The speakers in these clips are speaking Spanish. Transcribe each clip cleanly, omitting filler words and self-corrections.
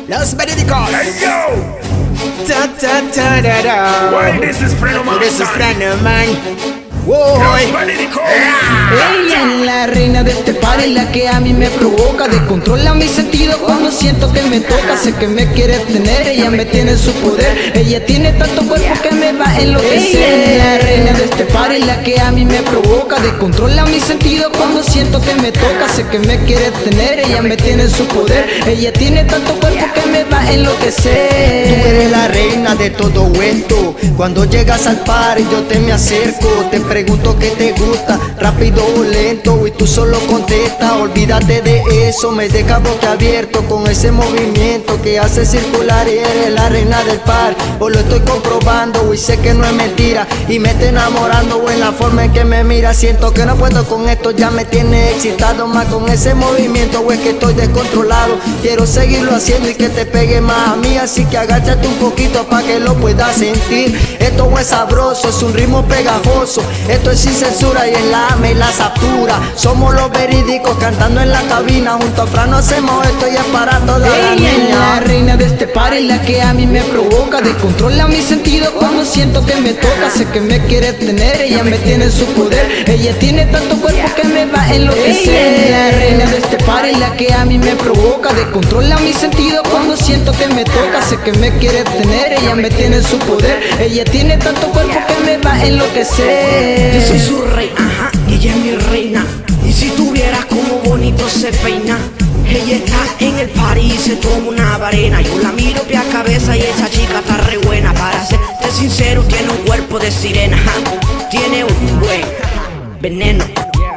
Los verídicos. Hey yo! Ta ta ta da da. Well, this is Frenoman. This is Frenoman. Whoa. Los verídicos. Ella es la reina de este party, la que a mí me provoca, descontrola mis sentidos cuando siento que me toca. Sé que me quiere tener, ella me tiene en su poder. Ella tiene tanto cuerpo que me va a enloquecer. Ella es la reina de este party, la que a mí me provoca, descontrola mis sentidos cuando siento que me toca. Sé que me quiere tener, ella me tiene en su poder. Ella tiene tanto cuerpo que me va a enloquecer. Tú eres la reina de todo esto. Cuando llegas al party yo te me acerco, te pregunto qué te gusta, rápido o lento, y tú solo contestas. Olvídate de eso, me deja boquiabierto con ese movimiento que hace circular. Y eres la reina del party, o lo estoy comprobando y sé que no es mentira. Y me está enamorando o en la forma en que me mira. Siento que no puedo con esto, ya me tiene excitado más con ese movimiento, o es que estoy descontrolado. Quiero seguirlo haciendo y que te pegue más a mí, así que agáchate un poquito para que lo puedas sentir. Esto es sabroso, es un ritmo pegajoso. Esto es sin censura y en la me la satura. Somos los verídicos cantando en la cabina. Junto a Fran hacemos esto y es para todas las Ella es la niñas. reina de este party, la que a mí me provoca, descontrola mis sentidos cuando siento que me toca. Sé que me quiere tener, ella me tiene en su poder. Ella tiene tanto cuerpo que me va a enloquecer. Ella es la reina de este party, la que a mí me provoca, descontrola mis sentidos cuando siento que me toca. Sé que me quiere tener, ella me tiene en su poder. Ella tiene tanto cuerpo que me va a enloquecer. Yo soy su rey, ajá, y ella es mi reina. Y si tuvieras como bonito se peina. Ella está en el party y se toma una varena. Yo la miro pie a cabeza y esa chica está re buena. Para serte sincero, tiene un cuerpo de sirena, ajá. Tiene un buen veneno,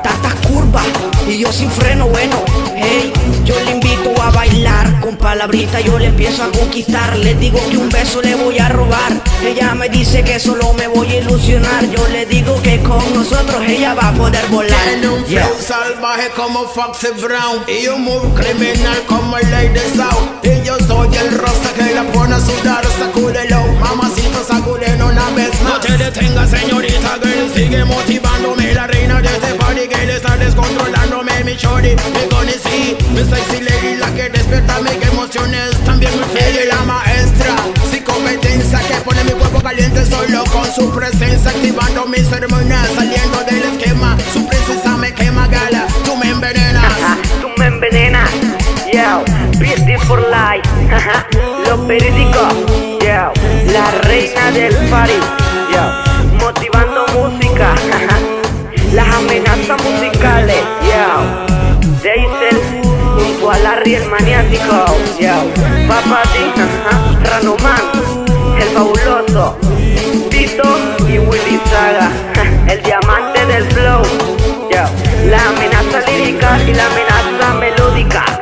tantas curvas y yo sin freno, bueno. Hey, yo le invito a bailar, con palabrita yo le empiezo a conquistar. Le digo que un beso le voy a robar, ella me dice que solo me voy a ilusionar. Yo le digo que con nosotros ella va a poder volar. Tiene un flow salvaje como Foxy Brown y un move criminal como el Lady South. Y yo soy el rosa que la pone a sudar. Sacúdelo, mamacita, sacúdelo una vez más. No te detengas, señorita girl, sigue motivándome. La reina de este party que le está descontrolándome. Mi shorty, mi conocí, mi sexy lady, la que despierta mis emociones. También mi fe y la maestra, sin competencia, que pone mi cuerpo caliente solo con su presencia. Activando mis hormonas, saliendo del esquema. Su princesa me quema, gala, tú me envenenas. Tú me envenenas, yo, Beauty for Life, los verídicos, yo, la reina del party, yo, motivando música, las amenazas musicales, yo, Deisel junto a Larry el maniático, yo, Papati, Ranoman, el fabuloso, Tito y Willy Saga, el diamante del flow, yo, la amenaza lírica y la amenaza melódica.